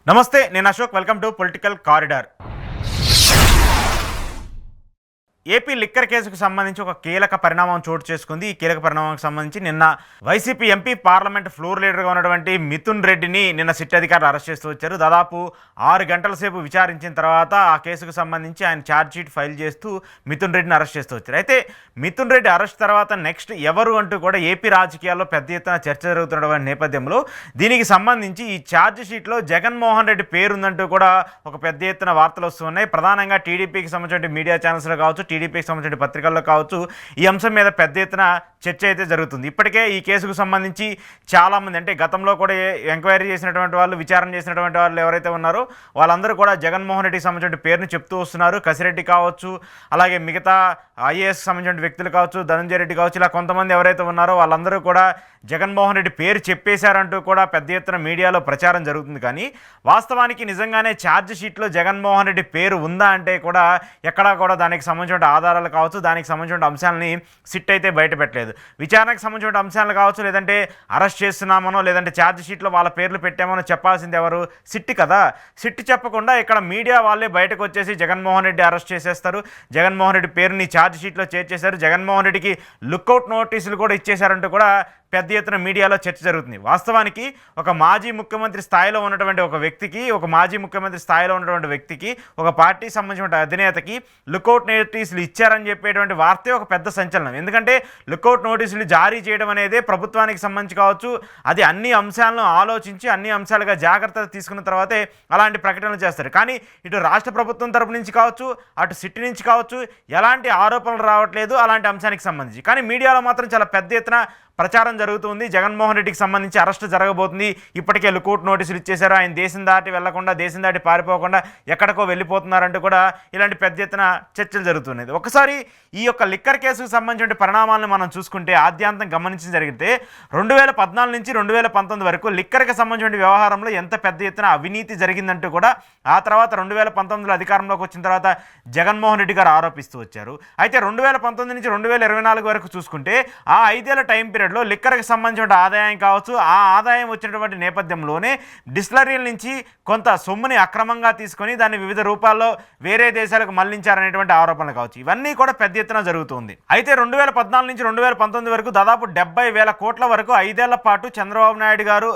నమస్తే, నేను Ashok. Welcome to political corridor. AP liquor కేసుకు సంబంధించి ఒక కీలక పరిణామం చోటు చేసుకుంది. ఈ కీలక పరిణామానికి సంబంధించి నిన్న వైసీపీ ఎంపీ, పార్లమెంట్ ఫ్లోర్ లీడర్గా ఉన్నటువంటి మిథున్ రెడ్డిని నిన్న సిట్ అధికారులు అరెస్ట్ చేస్తూ వచ్చారు. దాదాపు 6 గంటల సేపు విచారించిన తర్వాత ఆ కేసుకు సంబంధించి ఆయన ఛార్జ్షీట్ ఫైల్ చేస్తూ మిథున్ రెడ్డిని అరెస్ట్ చేస్తూ వచ్చారు. అయితే మిథున్ రెడ్డి అరెస్ట్ తర్వాత నెక్స్ట్ ఎవరు అంటూ కూడా ఏపీ రాజకీయాల్లో పెద్ద ఎత్తున చర్చ జరుగుతున్న నేపథ్యంలో దీనికి సంబంధించి ఈ ఛార్జ్షీట్లో జగన్మోహన్ రెడ్డి పేరుందంటూ కూడా ఒక పెద్ద ఎత్తున వార్తలు వస్తున్నాయి. ప్రధానంగా టీడీపీకి సంబంధించిన మీడియా ఛానల్స్లో కావచ్చు, టీడీపీకి సంబంధించిన పత్రికల్లో కావచ్చు, ఈ అంశం మీద పెద్ద ఎత్తున చర్చ అయితే జరుగుతుంది. ఇప్పటికే ఈ కేసుకు సంబంధించి చాలామంది, అంటే గతంలో కూడా ఎంక్వైరీ చేసినటువంటి వాళ్ళు, విచారణ చేసినటువంటి వాళ్ళు ఎవరైతే ఉన్నారో వాళ్ళందరూ కూడా జగన్మోహన్ రెడ్డికి సంబంధించిన పేరుని చెప్తూ వస్తున్నారు. కసిరెడ్డి కావచ్చు, అలాగే మిగతా ఐఏఎస్ సంబంధించిన వ్యక్తులు కావచ్చు, ధనంజయ రెడ్డి కావచ్చు, ఇలా కొంతమంది ఎవరైతే ఉన్నారో వాళ్ళందరూ కూడా జగన్మోహన్ రెడ్డి పేరు చెప్పేశారంటూ కూడా పెద్ద ఎత్తున మీడియాలో ప్రచారం జరుగుతుంది. కానీ వాస్తవానికి నిజంగానే ఛార్జ్ షీట్లో జగన్మోహన్ రెడ్డి పేరు ఉందా అంటే కూడా ఎక్కడా కూడా దానికి సంబంధించిన ఆధారాలు కావచ్చు, దానికి సంబంధించిన అంశాలని సిట్ అయితే బయట పెట్టలేదు. విచారణకు సంబంధించిన అంశాలు కావచ్చు, లేదంటే అరెస్ట్ చేస్తున్నామనో, లేదంటే ఛార్జ్ షీట్లో వాళ్ళ పేర్లు పెట్టామనో చెప్పాల్సింది ఎవరు? సిట్ కదా. సిట్ చెప్పకుండా ఇక్కడ మీడియా వాళ్ళే బయటకు వచ్చేసి జగన్మోహన్ రెడ్డి అరెస్ట్ చేసేస్తారు, జగన్మోహన్ రెడ్డి పేరుని ఛార్జ్ షీట్లో చేర్చేశారు, జగన్మోహన్ రెడ్డికి లుక్అవుట్ నోటీసులు కూడా ఇచ్చేశారంటూ కూడా పెద్ద ఎత్తున మీడియాలో చర్చ జరుగుతుంది. వాస్తవానికి ఒక మాజీ ముఖ్యమంత్రి స్థాయిలో ఉన్నటువంటి ఒక వ్యక్తికి, ఒక మాజీ ముఖ్యమంత్రి స్థాయిలో ఉన్నటువంటి వ్యక్తికి, ఒక పార్టీకి సంబంధించిన అధినేతకి లుక్అవుట్ నోటీసులు ఇచ్చారని చెప్పేటువంటి వార్తే ఒక పెద్ద సంచలనం. ఎందుకంటే లుక్అవుట్ నోటీసులు జారీ చేయడం అనేది ప్రభుత్వానికి సంబంధించి కావచ్చు, అది అన్ని అంశాలను ఆలోచించి అన్ని అంశాలుగా జాగ్రత్తగా తీసుకున్న తర్వాతే అలాంటి ప్రకటనలు చేస్తారు. కానీ ఇటు రాష్ట్ర ప్రభుత్వం తరపు నుంచి కావచ్చు, అటు సిట్ నుంచి కావచ్చు, ఎలాంటి ఆరోపణలు రావట్లేదు అలాంటి అంశానికి సంబంధించి. కానీ మీడియాలో మాత్రం చాలా పెద్ద ఎత్తున ప్రచారం జరుగుతుంది. జగన్మోహన్ రెడ్డికి సంబంధించి అరెస్ట్ జరగబోతుంది, ఇప్పటికే లుకౌట్ నోటీసులు ఇచ్చేశారు, ఆయన దేశం దాటి వెళ్లకుండా, దేశం దాటి పారిపోకుండా ఎక్కడికో వెళ్ళిపోతున్నారంటూ కూడా ఇలాంటి పెద్ద ఎత్తున చర్చలు జరుగుతున్నాయి. ఒకసారి ఈ యొక్క లిక్కర్ కేసుకు సంబంధించిన పరిణామాలను మనం చూసుకుంటే, ఆద్యాంతం గమనించి జరిగితే 2014 నుంచి 2019 వరకు లిక్కర్కి సంబంధించిన వ్యవహారంలో ఎంత పెద్ద ఎత్తున అవినీతి జరిగిందంటూ కూడా ఆ తర్వాత 2019లో అధికారంలోకి వచ్చిన తర్వాత జగన్మోహన్ రెడ్డి గారు ఆరోపిస్తూ వచ్చారు. అయితే 2019 నుంచి 2024 వరకు చూసుకుంటే ఆ 5 ఏళ్ల టైం పీరియడ్ లిక్కర్కి సంబంధించిన ఆదాయం కావచ్చు, ఆ ఆదాయం వచ్చినటువంటి నేపథ్యంలోనే డిస్టిలరీల నుంచి కొంత సొమ్ముని అక్రమంగా తీసుకొని దాన్ని వివిధ రూపాల్లో వేరే దేశాలకు మళ్లించారనేటువంటి ఆరోపణలు కావచ్చు, ఇవన్నీ కూడా పెద్ద ఎత్తున జరుగుతుంది. అయితే 2014 నుంచి 2019 వరకు దాదాపు 70,000 కోట్ల వరకు 5 ఏళ్ల పాటు చంద్రబాబు నాయుడు గారు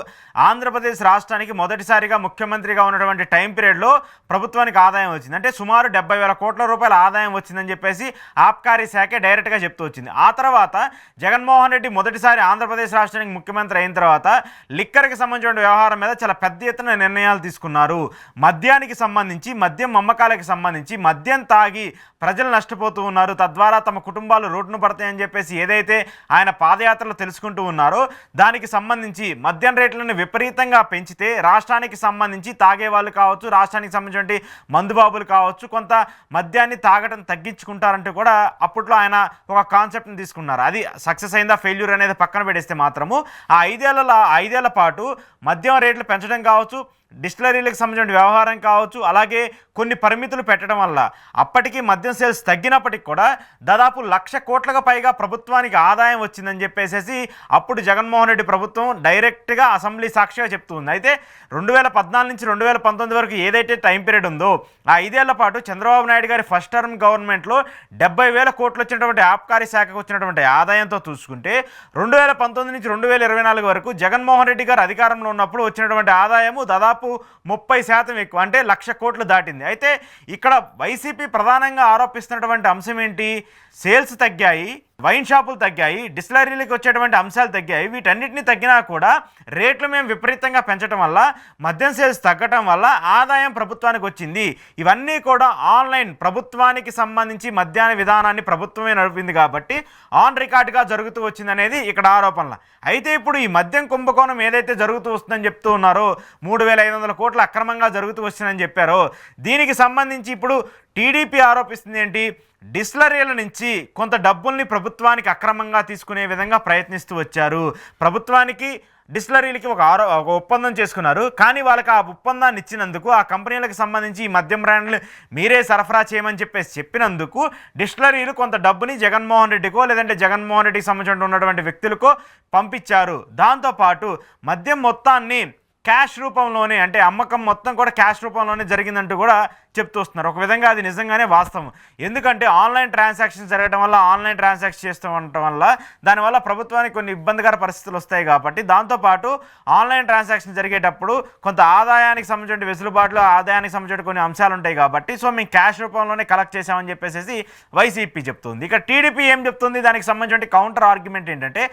ఆంధ్రప్రదేశ్ రాష్ట్రానికి మొదటిసారిగా ముఖ్యమంత్రిగా ఉన్నటువంటి టైం పీరియడ్లో ప్రభుత్వానికి ఆదాయం వచ్చింది. అంటే సుమారు 70,000 కోట్ల రూపాయల ఆదాయం వచ్చిందని చెప్పేసి ఆబ్కారీ శాఖ డైరెక్ట్గా చెప్తూ వచ్చింది. ఆ తర్వాత జగన్మోహన్ రెడ్డి మొదటిసారి ఆంధ్రప్రదేశ్ రాష్ట్రానికి ముఖ్యమంత్రి అయిన తర్వాత లిక్కర్కి సంబంధించిన వ్యవహారం మీద చాలా పెద్ద ఎత్తున నిర్ణయాలు తీసుకున్నారు. మద్యానికి సంబంధించి, మద్యం అమ్మకాలకు సంబంధించి, మద్యం తాగి ప్రజలు నష్టపోతూ ఉన్నారు, తద్వారా తమ కుటుంబాలు రోడ్డును పడతాయని చెప్పేసి ఏదైతే ఆయన పాదయాత్రలో తెలుసుకుంటూ ఉన్నారో దానికి సంబంధించి మద్యం రేట్లను విపరీతంగా పెంచితే రాష్ట్రానికి సంబంధించి తాగే వాళ్ళు కావచ్చు, రాష్ట్రానికి సంబంధించిన మందుబాబులు కావచ్చు, కొంత మద్యాన్ని తాగడం తగ్గించుకుంటారంటూ కూడా అప్పట్లో ఆయన ఒక కాన్సెప్ట్ని తీసుకున్నారు. అది సక్సెస్ అయిందా ఫెయిల్యూర్ అనేది పక్కన పెడేస్తే మాత్రము ఆ 5 ఏళ్ల పాటు మద్యం రేట్లు పెంచడం కావచ్చు, డిస్టిలరీలకు సంబంధించిన వ్యవహారం కావచ్చు, అలాగే కొన్ని పరిమితులు పెట్టడం వల్ల అప్పటికి మద్యం సేల్స్ తగ్గినప్పటికి కూడా దాదాపు 1,00,000 కోట్లకు పైగా ప్రభుత్వానికి ఆదాయం వచ్చిందని చెప్పేసి అప్పుడు జగన్మోహన్ రెడ్డి ప్రభుత్వం డైరెక్ట్గా అసెంబ్లీ సాక్షిగా చెప్తుంది. అయితే 2014 నుంచి 2019 వరకు ఏదైతే టైం పీరియడ్ ఉందో ఆ 5 ఏళ్ల పాటు చంద్రబాబు నాయుడు గారి ఫస్ట్ టర్మ్ గవర్నమెంట్లో 70,000 కోట్లు వచ్చినటువంటి ఆబ్కారీ శాఖకు వచ్చినటువంటి ఆదాయంతో చూసుకుంటే 2019 నుంచి 2024 వరకు జగన్మోహన్ రెడ్డి గారు అధికారంలో ఉన్నప్పుడు వచ్చినటువంటి ఆదాయము దాదాపు 30% ఎక్కువ, అంటే 1,00,000 కోట్లు దాటింది. అయితే ఇక్కడ వైసీపీ ప్రధానంగా ఆరోపిస్తున్నటువంటి అంశం ఏంటి? సేల్స్ తగ్గాయి, వైన్ షాపులు తగ్గాయి, డిస్టిలరీలకు వచ్చేటువంటి అంశాలు తగ్గాయి, వీటన్నిటిని తగ్గినా కూడా రేట్లు మేము విపరీతంగా పెంచడం వల్ల, మద్యం సేల్స్ తగ్గటం వల్ల ఆదాయం ప్రభుత్వానికి వచ్చింది. ఇవన్నీ కూడా ఆన్లైన్, ప్రభుత్వానికి సంబంధించి మద్యాన విధానాన్ని ప్రభుత్వమే నడిపింది కాబట్టి ఆన్ రికార్డుగా జరుగుతూ వచ్చింది అనేది ఇక్కడ ఆరోపణలు. అయితే ఇప్పుడు ఈ మద్యం కుంభకోణం ఏదైతే జరుగుతూ వస్తుందని చెప్తూ ఉన్నారో, 3,500 కోట్లు అక్రమంగా జరుగుతూ వస్తుందని చెప్పారో, దీనికి సంబంధించి ఇప్పుడు టీడీపీ ఆరోపిస్తుంది ఏంటి? డిస్టిలరీల నుంచి కొంత డబ్బుల్ని ప్రభుత్వానికి అక్రమంగా తీసుకునే విధంగా ప్రయత్నిస్తూ వచ్చారు. ప్రభుత్వానికి డిస్టిలరీలకి ఒక ఒప్పందం చేసుకున్నారు, కానీ వాళ్ళకి ఆ ఒప్పందాన్ని ఇచ్చినందుకు, ఆ కంపెనీలకు సంబంధించి ఈ మద్యం బ్రాండ్లు మీరే సరఫరా చేయమని చెప్పినందుకు డిస్టిలరీలు కొంత డబ్బుని జగన్మోహన్ రెడ్డికో, లేదంటే జగన్మోహన్ రెడ్డికి సంబంధించి ఉన్నటువంటి వ్యక్తులకో పంపించారు. దాంతోపాటు మద్యం మొత్తాన్ని క్యాష్ రూపంలోనే, అంటే అమ్మకం మొత్తం కూడా క్యాష్ రూపంలోనే జరిగిందంటూ కూడా చెప్తూ వస్తున్నారు. ఒక విధంగా అది నిజంగానే వాస్తవం. ఎందుకంటే ఆన్లైన్ ట్రాన్సాక్షన్ జరగడం వల్ల, ఆన్లైన్ ట్రాన్సాక్షన్ చేస్తూ ఉండటం వల్ల దానివల్ల ప్రభుత్వానికి కొన్ని ఇబ్బందికర పరిస్థితులు వస్తాయి. కాబట్టి దాంతోపాటు ఆన్లైన్ ట్రాన్సాక్షన్ జరిగేటప్పుడు కొంత ఆదాయానికి సంబంధించిన వెసులుబాట్లు, ఆదాయానికి సంబంధించిన కొన్ని అంశాలు ఉంటాయి. కాబట్టి సో మేము క్యాష్ రూపంలోనే కలెక్ట్ చేసామని చెప్పేసి వైసీపీ చెప్తుంది. ఇక టీడీపీ ఏం చెప్తుంది, దానికి సంబంధించిన కౌంటర్ ఆర్గ్యుమెంట్ ఏంటంటే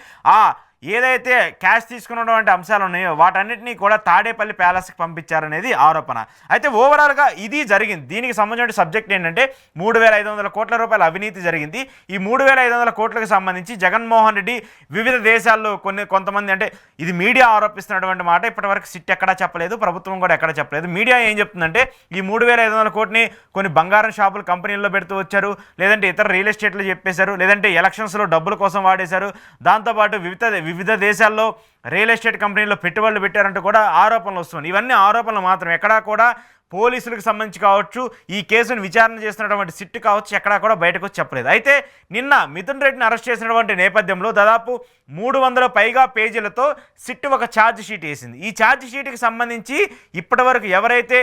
ఏదైతే క్యాష్ తీసుకున్నటువంటి అంశాలు ఉన్నాయో వాటన్నిటినీ కూడా తాడేపల్లి ప్యాలెస్కి పంపించారనేది ఆరోపణ. అయితే ఓవరాల్గా ఇది జరిగింది. దీనికి సంబంధించిన సబ్జెక్ట్ ఏంటంటే 3,500 కోట్ల రూపాయల అవినీతి జరిగింది. ఈ 3,500 కోట్లకు సంబంధించి జగన్మోహన్ రెడ్డి వివిధ దేశాల్లో కొంతమంది, అంటే ఇది మీడియా ఆరోపిస్తున్నటువంటి మాట, ఇప్పటివరకు సిట్ ఎక్కడా చెప్పలేదు, ప్రభుత్వం కూడా ఎక్కడా చెప్పలేదు. మీడియా ఏం చెప్తుందంటే ఈ 3,500 కోట్ని కొన్ని బంగారం షాపులు కంపెనీల్లో పెడుతూ వచ్చారు, లేదంటే ఇతర రియల్ ఎస్టేట్లు చెప్పేశారు, లేదంటే ఎలక్షన్స్లో డబ్బుల కోసం వాడేశారు, దాంతోపాటు వివిధ దేశాల్లో రియల్ ఎస్టేట్ కంపెనీల్లో పెట్టుబడులు పెట్టారంటూ కూడా ఆరోపణలు వస్తున్నాయి. ఇవన్నీ ఆరోపణలు మాత్రం. ఎక్కడా కూడా పోలీసులకు సంబంధించి కావచ్చు, ఈ కేసును విచారణ చేస్తున్నటువంటి సిట్ కావచ్చు, ఎక్కడా కూడా బయటకు వచ్చి చెప్పలేదు. అయితే నిన్న మిథున్ రెడ్డిని అరెస్ట్ చేసినటువంటి నేపథ్యంలో దాదాపు 300 పైగా పేజీలతో సిట్ ఒక ఛార్జ్ షీట్ వేసింది. ఈ ఛార్జ్ షీట్కి సంబంధించి ఇప్పటివరకు ఎవరైతే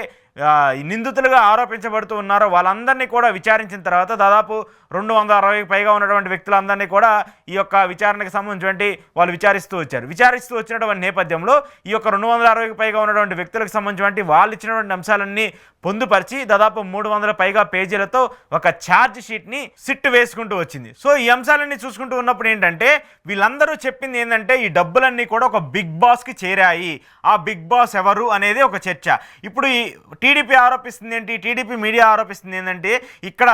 నిందితులుగా ఆరోపించబడుతూ ఉన్నారో వాళ్ళందరినీ కూడా విచారించిన తర్వాత దాదాపు 260కి పైగా ఉన్నటువంటి వ్యక్తులందరినీ కూడా ఈ యొక్క విచారణకు సంబంధించినటువంటి వాళ్ళు విచారిస్తూ వచ్చినటువంటి నేపథ్యంలో ఈ యొక్క 260కి పైగా ఉన్నటువంటి వ్యక్తులకు సంబంధించినటువంటి వాళ్ళు ఇచ్చినటువంటి అంశాలన్నీ పొందుపరిచి దాదాపు 300 పైగా పేజీలతో ఒక ఛార్జ్ షీట్ని సిట్ వేసుకుంటూ వచ్చింది. సో ఈ అంశాలన్నీ చూసుకుంటూ ఉన్నప్పుడు ఏంటంటే వీళ్ళందరూ చెప్పింది ఏంటంటే ఈ డబ్బులన్నీ కూడా ఒక బిగ్ బాస్కి చేరాయి. ఆ బిగ్ బాస్ ఎవరు అనేది ఒక చర్చ. ఇప్పుడు ఈ టీడీపీ ఆరోపిస్తుంది ఏంటి, టీడీపీ మీడియా ఆరోపిస్తుంది ఏంటంటే ఇక్కడ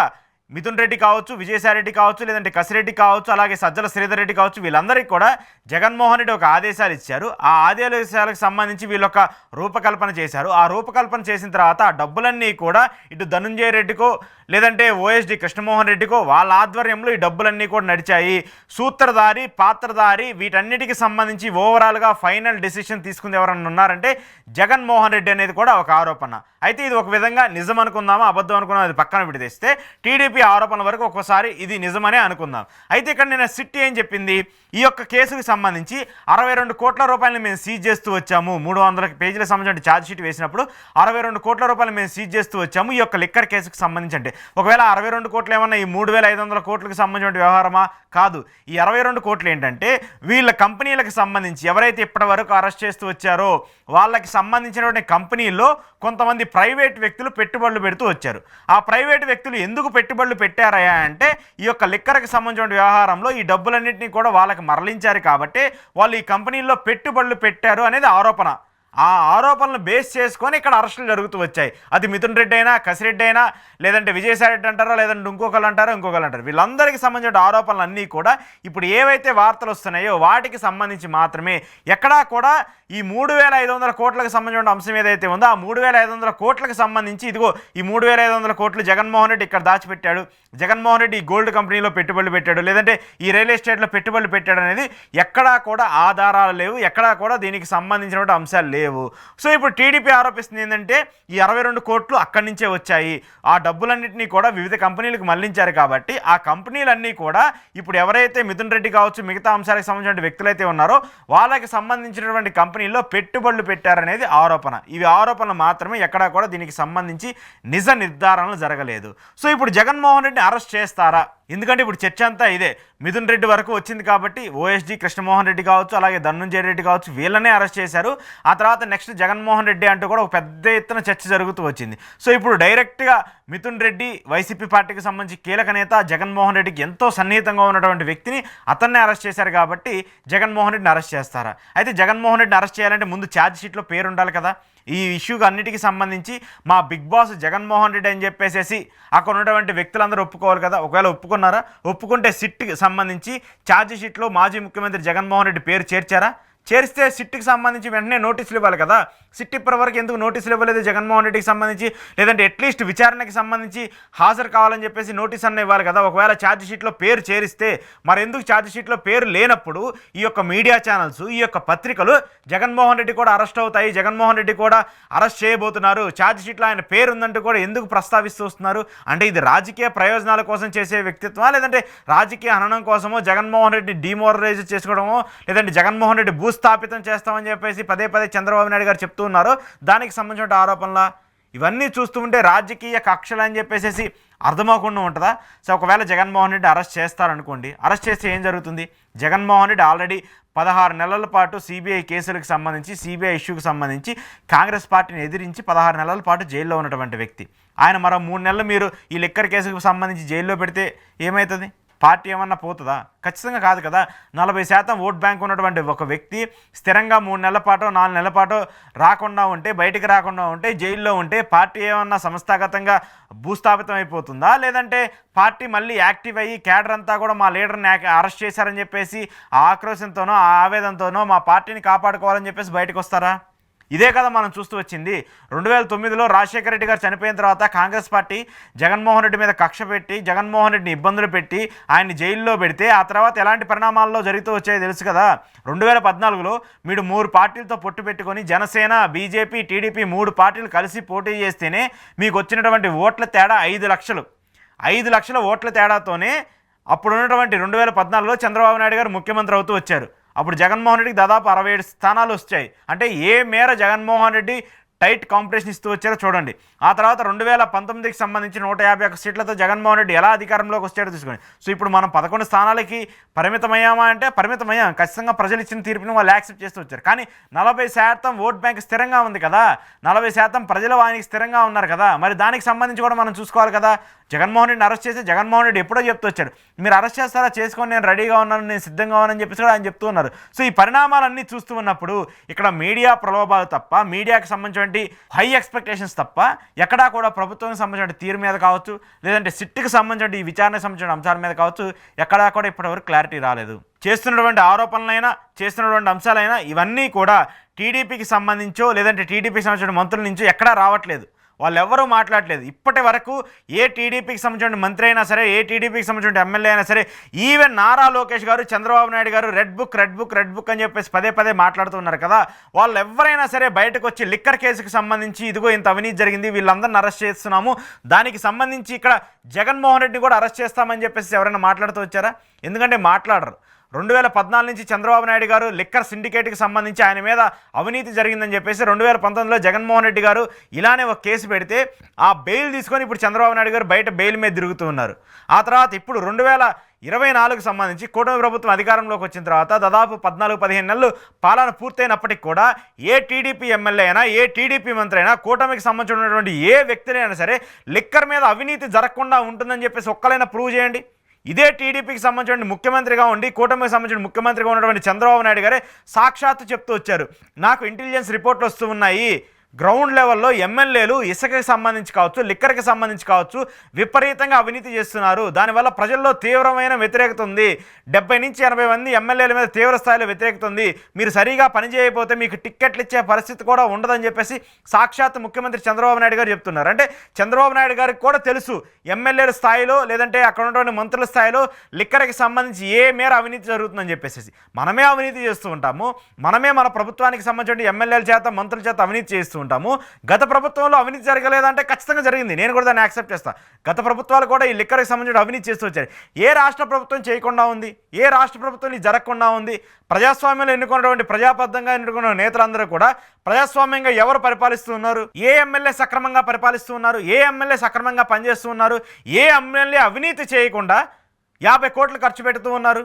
మిథున్ రెడ్డి కావచ్చు, విజయసాయిరెడ్డి కావచ్చు, లేదంటే కసిరెడ్డి కావచ్చు, అలాగే సజ్జల శ్రీధర్ రెడ్డి కావచ్చు, వీళ్ళందరికీ కూడా జగన్మోహన్ రెడ్డి ఒక ఆదేశాలు ఇచ్చారు. ఆ ఆదేశాలకు సంబంధించి వీళ్ళొక రూపకల్పన చేశారు. ఆ రూపకల్పన చేసిన తర్వాత ఆ డబ్బులన్నీ కూడా ఇటు ధనుంజయ రెడ్డికో లేదంటే ఓఎస్డి కృష్ణమోహన్ రెడ్డికో వాళ్ళ ఆధ్వర్యంలో ఈ డబ్బులన్నీ కూడా నడిచాయి. సూత్రధారి, పాత్రధారి వీటన్నిటికి సంబంధించి ఓవరాల్గా ఫైనల్ డెసిషన్ తీసుకుంది ఎవరన్నా ఉన్నారంటే జగన్మోహన్ రెడ్డి అనేది కూడా ఒక ఆరోపణ. అయితే ఇది ఒక విధంగా నిజం అనుకుందామా, అబద్ధం అనుకుందాం, అది పక్కన విడిదేస్తే టీడీపీ ఆరోపణ వరకు ఒక్కోసారి ఇది నిజమనే అనుకుందాం. అయితే ఇక్కడ నేను సిట్ ఏం చెప్పింది, ఈ యొక్క కేసుకు సంబంధించి 62 కోట్ల రూపాయలు మేము సీజ్ చేస్తూ వచ్చాము. 300 పేజీల సంబంధించిన ఛార్జ్ షీట్ వేసినప్పుడు 62 కోట్ల రూపాయలు మేము సీజ్ చేస్తూ వచ్చాము ఈ యొక్క లిక్కర్ కేసుకు సంబంధించి. అంటే ఒకవేళ 62 కోట్లు ఏమన్నా ఈ 3,500 కోట్లకు సంబంధించిన వ్యవహారమా? కాదు. ఈ 62 కోట్లు ఏంటంటే వీళ్ళ కంపెనీలకు సంబంధించి ఎవరైతే ఇప్పటి వరకు అరెస్ట్ చేస్తూ వచ్చారో వాళ్ళకి సంబంధించినటువంటి కంపెనీల్లో కొంతమంది ప్రైవేట్ వ్యక్తులు పెట్టుబడులు పెడుతూ వచ్చారు. ఆ ప్రైవేట్ వ్యక్తులు ఎందుకు పెట్టుబడులు పెట్టారయ్యా అంటే ఈ యొక్క లిక్కర్కి సంబంధించిన వ్యవహారంలో ఈ డబ్బులన్నింటినీ కూడా వాళ్ళకి మరలించారు కాబట్టి వాళ్ళు ఈ కంపెనీల్లో పెట్టుబడులు పెట్టారు అనేది ఆరోపణ. ఆ ఆరోపణలను బేస్ చేసుకొని ఇక్కడ అరెస్టులు జరుగుతూ వచ్చాయి. అది మిథున్ రెడ్డి అయినా, కసిరెడ్డి అయినా, లేదంటే విజయసాయి రెడ్డి అంటారో, లేదంటే ఇంకొకరు అంటారో, వీళ్ళందరికీ సంబంధించిన ఆరోపణలు అన్నీ కూడా ఇప్పుడు ఏవైతే వార్తలు వస్తున్నాయో వాటికి సంబంధించి మాత్రమే. ఎక్కడా కూడా ఈ 3,500 కోట్లకు సంబంధించిన అంశం ఏదైతే ఉందో ఆ 3,500 కోట్లకు సంబంధించి ఇదిగో ఈ 3,500 కోట్లు జగన్మోహన్ రెడ్డి ఇక్కడ దాచిపెట్టాడు, జగన్మోహన్ రెడ్డి ఈ గోల్డ్ కంపెనీలో పెట్టుబడులు పెట్టాడు, లేదంటే ఈ రియల్ ఎస్టేట్లో పెట్టుబడులు పెట్టాడు అనేది ఎక్కడా కూడా ఆధారాలు లేవు, ఎక్కడా కూడా దీనికి సంబంధించినటువంటి అంశాలు లేవు. సో ఇప్పుడు టీడీపీ ఆరోపిస్తుంది ఏంటంటే ఈ 62 కోట్లు అక్కడి నుంచే వచ్చాయి, ఆ డబ్బులన్నింటినీ కూడా వివిధ కంపెనీలకు మళ్లించారు కాబట్టి ఆ కంపెనీలన్నీ కూడా ఇప్పుడు ఎవరైతే మిథున్ రెడ్డి కావచ్చు, మిగతా అంశాలకు సంబంధించిన వ్యక్తులైతే ఉన్నారో వాళ్ళకి సంబంధించినటువంటి కంపెనీల్లో పెట్టుబడులు పెట్టారనేది ఆరోపణ. ఇవి ఆరోపణలు మాత్రమే, ఎక్కడా కూడా దీనికి సంబంధించి నిజ నిర్ధారణలు జరగలేదు. సో ఇప్పుడు జగన్మోహన్ రెడ్డిని అరెస్ట్ చేస్తారా? ఎందుకంటే ఇప్పుడు చర్చ అంతా ఇదే. మిథున్ రెడ్డి వరకు వచ్చింది కాబట్టి ఓఎస్డి కృష్ణమోహన్ రెడ్డి కావచ్చు, అలాగే ధనుంజయ రెడ్డి కావచ్చు, వీళ్ళనే అరెస్ట్ చేశారు. ఆ తర్వాత నెక్స్ట్ జగన్మోహన్ రెడ్డి అంటూ కూడా ఒక పెద్ద ఎత్తున చర్చ జరుగుతూ వచ్చింది. సో ఇప్పుడు డైరెక్ట్గా మిథున్ రెడ్డి వైసీపీ పార్టీకి సంబంధించి కీలక నేత, జగన్మోహన్ రెడ్డికి ఎంతో సన్నిహితంగా ఉన్నటువంటి వ్యక్తిని అతన్నే అరెస్ట్ చేశారు కాబట్టి జగన్మోహన్ రెడ్డిని అరెస్ట్ చేస్తారా? అయితే జగన్మోహన్ రెడ్డిని అరెస్ట్ చేయాలంటే ముందు ఛార్జ్ షీట్లో పేరు ఉండాలి కదా. ఈ ఇష్యూకి అన్నిటికీ సంబంధించి మా బిగ్ బాస్ జగన్మోహన్ రెడ్డి అని చెప్పేసి అక్కడ ఉన్నటువంటి వ్యక్తులందరూ ఒప్పుకోవాలి కదా. ఒకవేళ ఒప్పుకున్నారా? ఒప్పుకుంటే సిట్కి సంబంధించి ఛార్జ్ షీట్లో మాజీ ముఖ్యమంత్రి జగన్మోహన్ రెడ్డి పేరు చేర్చారా? చేరిస్తే సిట్కి సంబంధించి వెంటనే నోటీసులు ఇవ్వాలి కదా. సిట్ ఇప్పటివరకు ఎందుకు నోటీసులు ఇవ్వలేదు జగన్మోహన్ రెడ్డికి సంబంధించి? లేదంటే అట్లీస్ట్ విచారణకి సంబంధించి హాజరు కావాలని చెప్పేసి నోటీస్ అన్న ఇవ్వాలి కదా. ఒకవేళ ఛార్జ్ షీట్లో పేరు చేరిస్తే మరి ఎందుకు ఛార్జ్ షీట్లో పేరు లేనప్పుడు ఈ యొక్క మీడియా ఛానల్స్, ఈ యొక్క పత్రికలు జగన్మోహన్ రెడ్డి కూడా అరెస్ట్ అవుతాయి, జగన్మోహన్ రెడ్డి కూడా అరెస్ట్ చేయబోతున్నారు, ఛార్జ్ షీట్లో ఆయన పేరు ఉందంటూ కూడా ఎందుకు ప్రస్తావిస్తూ వస్తున్నారు? అంటే ఇది రాజకీయ ప్రయోజనాల కోసం చేసే వ్యక్తిత్వమా, లేదంటే రాజకీయ హననం కోసమో, జగన్మోహన్ రెడ్డి డిమోరలైజ్ చేసుకోవడమో, లేదంటే జగన్మోహన్ రెడ్డి భూస్థాపితం చేస్తామని చెప్పేసి పదే పదే చంద్రబాబు నాయుడు గారు చెప్తూ ఉన్నారు. దానికి సంబంధించిన ఆరోపణల ఇవన్నీ చూస్తూ ఉంటే రాజకీయ కక్షలు అని చెప్పేసి అర్థమవకుండా ఉంటుందా? సో ఒకవేళ జగన్మోహన్ రెడ్డి అరెస్ట్ చేస్తారనుకోండి, అరెస్ట్ చేస్తే ఏం జరుగుతుంది? జగన్మోహన్ రెడ్డి ఆల్రెడీ 16 నెలల పాటు సిబిఐ కేసులకు సంబంధించి, సిబిఐ ఇష్యూకి సంబంధించి కాంగ్రెస్ పార్టీని ఎదిరించి 16 నెలల పాటు జైల్లో ఉన్నటువంటి వ్యక్తి ఆయన. మరో 3 నెలలు మీరు ఈ లిక్కర్ కేసుకు సంబంధించి జైల్లో పెడితే ఏమవుతుంది? పార్టీ ఏమన్నా పోతుందా? ఖచ్చితంగా కాదు కదా. 40% ఓట్ బ్యాంక్ ఉన్నటువంటి ఒక వ్యక్తి స్థిరంగా 3 నెలల పాటు 4 నెలల పాటు రాకుండా ఉంటే, బయటికి రాకుండా ఉంటే, జైల్లో ఉంటే పార్టీ ఏమన్నా సంస్థాగతంగా భూస్థాపితం అయిపోతుందా? లేదంటే పార్టీ మళ్ళీ యాక్టివ్ అయ్యి కేడర్ అంతా కూడా మా లీడర్ని అరెస్ట్ చేశారని చెప్పేసి ఆ ఆక్రోశంతోనో ఆ ఆవేదనతోనో మా పార్టీని కాపాడుకోవాలని చెప్పేసి బయటకు వస్తారా? ఇదే కదా మనం చూస్తూ వచ్చింది. 2009లో రాజశేఖర రెడ్డి గారు చనిపోయిన తర్వాత కాంగ్రెస్ పార్టీ జగన్మోహన్ రెడ్డి మీద కక్ష పెట్టి, జగన్మోహన్ రెడ్డిని ఇబ్బందులు పెట్టి ఆయన్ని జైల్లో పెడితే ఆ తర్వాత ఎలాంటి పరిణామాల్లో జరుగుతూ వచ్చాయో తెలుసు కదా. 2014లో మీరు 3 పార్టీలతో పొట్టు పెట్టుకొని జనసేన, బీజేపీ, టీడీపీ 3 పార్టీలు కలిసి పోటీ చేస్తేనే మీకు వచ్చినటువంటి ఓట్ల తేడా 5 లక్షలు. 5 లక్షల ఓట్ల తేడాతోనే అప్పుడు ఉన్నటువంటి 2014లో చంద్రబాబు నాయుడు గారు ముఖ్యమంత్రి అవుతూ వచ్చారు. అప్పుడు జగన్మోహన్ రెడ్డికి దాదాపు 67 స్థానాలు వచ్చాయి. అంటే ఏ మేర జగన్మోహన్ రెడ్డి టైట్ కాంపిటీషన్ ఇస్తూ వచ్చారో చూడండి. ఆ తర్వాత 2019కి సంబంధించి 151 సీట్లతో జగన్మోహన్ రెడ్డి ఎలా అధికారంలోకి వచ్చాడో తీసుకోండి. సో ఇప్పుడు మనం 11 స్థానాలకి పరిమితమయ్యామా అంటే పరిమితమయ్యాం. ఖచ్చితంగా ప్రజలు ఇచ్చిన తీర్పుని వాళ్ళు యాక్సెప్ట్ చేస్తూ వచ్చారు. కానీ 40% ఓట్ బ్యాంక్ స్థిరంగా ఉంది కదా, 40% ప్రజలు ఆయనకి స్థిరంగా ఉన్నారు కదా. మరి దానికి సంబంధించి కూడా మనం చూసుకోవాలి కదా. జగన్మోహన్ రెడ్డిని అరెస్ట్ చేసి జగన్మోహన్ రెడ్డి ఎప్పుడో చెప్తూ వచ్చారు, మీరు అరెస్ట్ చేస్తారా చేసుకొని, నేను రెడీగా ఉన్నాను, నేను సిద్ధంగా ఉన్నానని చెప్పేసి కూడా ఆయన చెప్తూ ఉన్నారు. సో ఈ పరిణామాలన్నీ చూస్తూ ఉన్నప్పుడు ఇక్కడ మీడియా ప్రలోభాలు తప్ప, మీడియాకి సంబంధించిన హై ఎక్స్పెక్టేషన్స్ తప్ప ఎక్కడా కూడా ప్రభుత్వానికి సంబంధించిన తీరు మీద కావచ్చు, లేదంటే సిట్కి సంబంధించిన ఈ విచారణకు సంబంధించిన అంశాల మీద కావచ్చు, ఎక్కడా కూడా ఇప్పటివరకు క్లారిటీ రాలేదు. చేస్తున్నటువంటి ఆరోపణలైనా, చేస్తున్నటువంటి అంశాలైనా ఇవన్నీ కూడా టీడీపీకి సంబంధించో లేదంటే టీడీపీకి సంబంధించిన మంత్రుల నుంచో ఎక్కడా రావట్లేదు. వాళ్ళు ఎవరూ మాట్లాడలేదు ఇప్పటి వరకు. ఏ టీడీపీకి సంబంధించిన మంత్రి అయినా సరే, ఏ టీడీపీకి సంబంధించిన ఎమ్మెల్యే అయినా సరే, ఈవెన్ నారా లోకేష్ గారు, చంద్రబాబు నాయుడు గారు రెడ్ బుక్ అని చెప్పేసి పదే పదే మాట్లాడుతున్నారు కదా. వాళ్ళు ఎవరైనా సరే బయటకు వచ్చి లిక్కర్ కేసుకు సంబంధించి ఇదిగో ఇంత అవినీతి జరిగింది, వీళ్ళందరిని అరెస్ట్ చేస్తున్నాము, దానికి సంబంధించి ఇక్కడ జగన్మోహన్ రెడ్డిని కూడా అరెస్ట్ చేస్తామని చెప్పేసి ఎవరైనా మాట్లాడుతూ వచ్చారా? ఎందుకంటే మాట్లాడరు. 2014 నుంచి చంద్రబాబు నాయుడు గారు లిక్కర్ సిండికేట్కి సంబంధించి ఆయన మీద అవినీతి జరిగిందని చెప్పేసి 2019లో జగన్మోహన్ రెడ్డి గారు ఇలానే ఒక కేసు పెడితే ఆ బెయిల్ తీసుకొని ఇప్పుడు చంద్రబాబు నాయుడు గారు బయట బెయిల్ మీద తిరుగుతూ ఉన్నారు. ఆ తర్వాత ఇప్పుడు 2024కు సంబంధించి కూటమి ప్రభుత్వం అధికారంలోకి వచ్చిన తర్వాత దాదాపు 14-15 నెలలు పాలన పూర్తయినప్పటికీ కూడా ఏ టీడీపీ ఎమ్మెల్యే అయినా, ఏ టీడీపీ మంత్రి అయినా, కూటమికి సంబంధించినటువంటి ఏ వ్యక్తినైనా సరే లిక్కర్ మీద అవినీతి జరగకుండా ఉంటుందని చెప్పేసి ఒక్కలైనా ప్రూవ్ చేయండి. ఇదే టీడీపీకి సంబంధించిన ముఖ్యమంత్రిగా ఉండి, కూటమికి సంబంధించిన ముఖ్యమంత్రిగా ఉన్నటువంటి చంద్రబాబు నాయుడు గారే సాక్షాత్తు చెప్తూ వచ్చారు, నాకు ఇంటెలిజెన్స్ రిపోర్ట్లు వస్తూ ఉన్నాయి, గ్రౌండ్ లెవెల్లో ఎమ్మెల్యేలు ఇసుకకి సంబంధించి కావచ్చు, లిక్కర్కి సంబంధించి కావచ్చు విపరీతంగా అవినీతి చేస్తున్నారు, దానివల్ల ప్రజల్లో తీవ్రమైన వ్యతిరేకత ఉంది, 70 నుంచి 80 మంది ఎమ్మెల్యేల మీద తీవ్ర స్థాయిలో వ్యతిరేకత ఉంది, మీరు సరిగా పనిచేయకపోతే మీకు టిక్కెట్లు ఇచ్చే పరిస్థితి కూడా ఉండదని చెప్పేసి సాక్షాత్ ముఖ్యమంత్రి చంద్రబాబు నాయుడు గారు చెప్తున్నారు. అంటే చంద్రబాబు నాయుడు గారికి కూడా తెలుసు ఎమ్మెల్యేల స్థాయిలో లేదంటే అక్కడ ఉన్నటువంటి మంత్రుల స్థాయిలో లిక్కర్కి సంబంధించి ఏ మేర అవినీతి జరుగుతుందని చెప్పేసి. మనమే అవినీతి చేస్తూ ఉంటాము, మనమే మన ప్రభుత్వానికి సంబంధించిన ఎమ్మెల్యేల చేత, మంత్రుల చేత అవినీతి చేస్తూ ఉంటాము. గత ప్రభుత్వంలో అవినీతి జరగలేదంటే ఖచ్చితంగా జరిగింది, నేను కూడా దాన్ని యాక్సెప్ట్ చేస్తాను. గత ప్రభుత్వాలు కూడా ఈ లిక్కర్కి సంబంధించిన అవినీతి చేస్తూ వచ్చారు. ఏ రాష్ట్ర ప్రభుత్వం చేయకుండా ఉంది? ఏ రాష్ట్ర ప్రభుత్వం ఇది జరగకుండా ఉంది? ప్రజాస్వామ్యంలో ఎన్నుకున్నటువంటి, ప్రజాబద్ధంగా ఎన్నుకున్న నేతలందరూ కూడా ప్రజాస్వామ్యంగా ఎవరు పరిపాలిస్తూ ఉన్నారు? ఏ ఎమ్మెల్యే సక్రమంగా పరిపాలిస్తూ ఉన్నారు? ఏ ఎమ్మెల్యే సక్రమంగా పనిచేస్తూ ఉన్నారు? ఏ ఎమ్మెల్యే అవినీతి చేయకుండా 50 కోట్లు ఖర్చు పెడుతూ ఉన్నారు?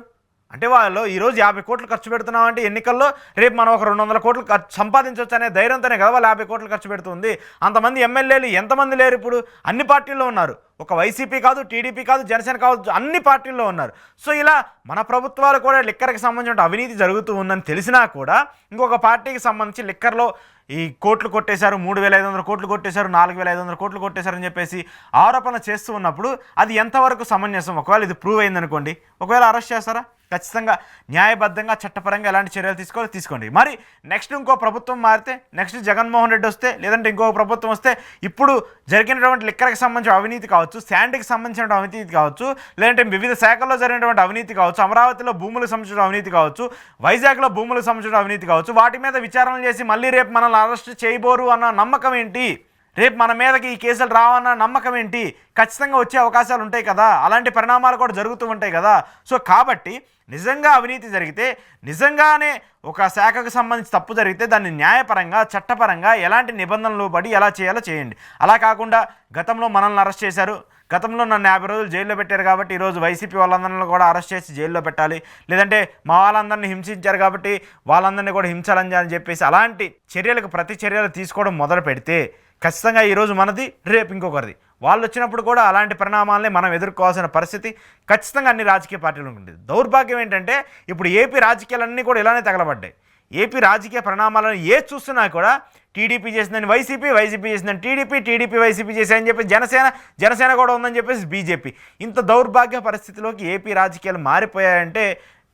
అంటే వాళ్ళు ఈరోజు 50 కోట్లు ఖర్చు పెడుతున్నామంటే ఎన్నికల్లో రేపు మనం ఒక 200 కోట్లు సంపాదించవచ్చు అనే ధైర్యంతోనే కదా వాళ్ళు 50 కోట్లు ఖర్చు పెడుతుంది. అంతమంది ఎమ్మెల్యేలు ఎంతమంది లేరు? ఇప్పుడు అన్ని పార్టీల్లో ఉన్నారు. ఒక వైసీపీ కాదు, టీడీపీ కాదు, జనసేన కాదు, అన్ని పార్టీల్లో ఉన్నారు. సో ఇలా మన ప్రభుత్వాలు కూడా లిక్కర్కి సంబంధించిన అవినీతి జరుగుతూ ఉందని తెలిసినా కూడా ఇంకొక పార్టీకి సంబంధించి లిక్కర్లో ఈ కోట్లు కొట్టేశారు, 3,500 కోట్లు కొట్టేశారు, 4,500 కోట్లు కొట్టేశారని చెప్పేసి ఆరోపణ చేస్తూ ఉన్నప్పుడు అది ఎంతవరకు సమంజసం? ఒకవేళ ఇది ప్రూవ్ అయిందనుకోండి, ఒకవేళ అరెస్ట్ చేస్తారా? ఖచ్చితంగా న్యాయబద్ధంగా, చట్టపరంగా ఎలాంటి చర్యలు తీసుకోండి. మరి నెక్స్ట్ ఇంకో ప్రభుత్వం మారితే, నెక్స్ట్ జగన్మోహన్ రెడ్డి వస్తే, లేదంటే ఇంకో ప్రభుత్వం వస్తే ఇప్పుడు జరిగినటువంటి లిక్కర్కి సంబంధించిన అవినీతి కావచ్చు, శాండ్కి సంబంధించిన అవినీతి కావచ్చు, లేదంటే వివిధ శాఖల్లో జరిగినటువంటి అవినీతి కావచ్చు, అమరావతిలో భూములకు సంబంధించిన అవినీతి కావచ్చు, వైజాగ్లో భూములకు సంబంధించిన అవినీతి కావచ్చు, వాటి మీద విచారణలు చేసి మళ్ళీ రేపు మనల్ని అరెస్ట్ చేయబోరు అన్న నమ్మకం ఏంటి? రేపు మన మీదకి ఈ కేసులు రావన్న నమ్మకం ఏంటి? ఖచ్చితంగా వచ్చే అవకాశాలు ఉంటాయి కదా, అలాంటి పరిణామాలు కూడా జరుగుతూ ఉంటాయి కదా. సో కాబట్టి నిజంగా అవినీతి జరిగితే, నిజంగానే ఒక శాఖకు సంబంధించి తప్పు జరిగితే దాన్ని న్యాయపరంగా, చట్టపరంగా ఎలాంటి నిబంధనలు పడి ఎలా చేయాలో చేయండి. అలా కాకుండా గతంలో మనల్ని అరెస్ట్ చేశారు, గతంలో నన్ను 50 రోజులు జైల్లో పెట్టారు కాబట్టి ఈరోజు వైసీపీ వాళ్ళందరినీ కూడా అరెస్ట్ చేసి జైల్లో పెట్టాలి, లేదంటే మా వాళ్ళందరినీ హింసించారు కాబట్టి వాళ్ళందరినీ కూడా హింసాలని అని చెప్పేసి అలాంటి చర్యలకు ప్రతి చర్యలు తీసుకోవడం మొదలు పెడితే ఖచ్చితంగా ఈరోజు మనది, రేపు ఇంకొకరిది. వాళ్ళు వచ్చినప్పుడు కూడా అలాంటి పరిణామాలని మనం ఎదుర్కోవాల్సిన పరిస్థితి ఖచ్చితంగా అన్ని రాజకీయ పార్టీలకు ఉంటుంది. దౌర్భాగ్యం ఏంటంటే ఇప్పుడు ఏపీ రాజకీయాలన్నీ కూడా ఇలానే తగలబడ్డాయి. ఏపీ రాజకీయ పరిణామాలను చూస్తున్నా కూడా టీడీపీ చేసిందని వైసీపీ, వైసీపీ చేసిందని టీడీపీ, టీడీపీ వైసీపీ చేశాయని చెప్పి జనసేన కూడా ఉందని చెప్పేసి బీజేపీ. ఇంత దౌర్భాగ్య పరిస్థితిలోకి ఏపీ రాజకీయాలు మారిపోయాయంటే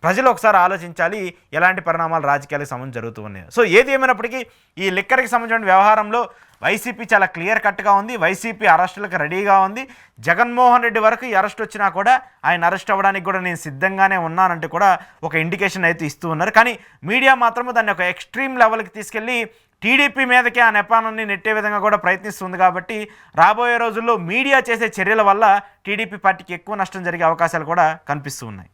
ప్రజలు ఒకసారి ఆలోచించాలి ఎలాంటి పరిణామాలు రాజకీయాలకు సంబంధించి జరుగుతూ ఉన్నాయి. సో ఏది ఏమైనప్పటికీ ఈ లిక్కర్కి సంబంధించిన వ్యవహారంలో వైసీపీ చాలా క్లియర్ కట్గా ఉంది. వైసీపీ అరెస్టులకు రెడీగా ఉంది. జగన్మోహన్ రెడ్డి వరకు ఈ అరెస్ట్ వచ్చినా కూడా ఆయన అరెస్ట్ అవ్వడానికి కూడా నేను సిద్ధంగానే ఉన్నానంటే కూడా ఒక ఇండికేషన్ అయితే ఇస్తూ ఉన్నారు. కానీ మీడియా మాత్రము దాన్ని ఒక ఎక్స్ట్రీమ్ లెవెల్కి తీసుకెళ్ళి టీడీపీ మీదకి ఆ నెపానాన్ని నెట్టే విధంగా కూడా ప్రయత్నిస్తుంది. కాబట్టి రాబోయే రోజుల్లో మీడియా చేసే చర్యల వల్ల టీడీపీ పార్టీకి ఎక్కువ నష్టం జరిగే అవకాశాలు కూడా కనిపిస్తూ ఉన్నాయి.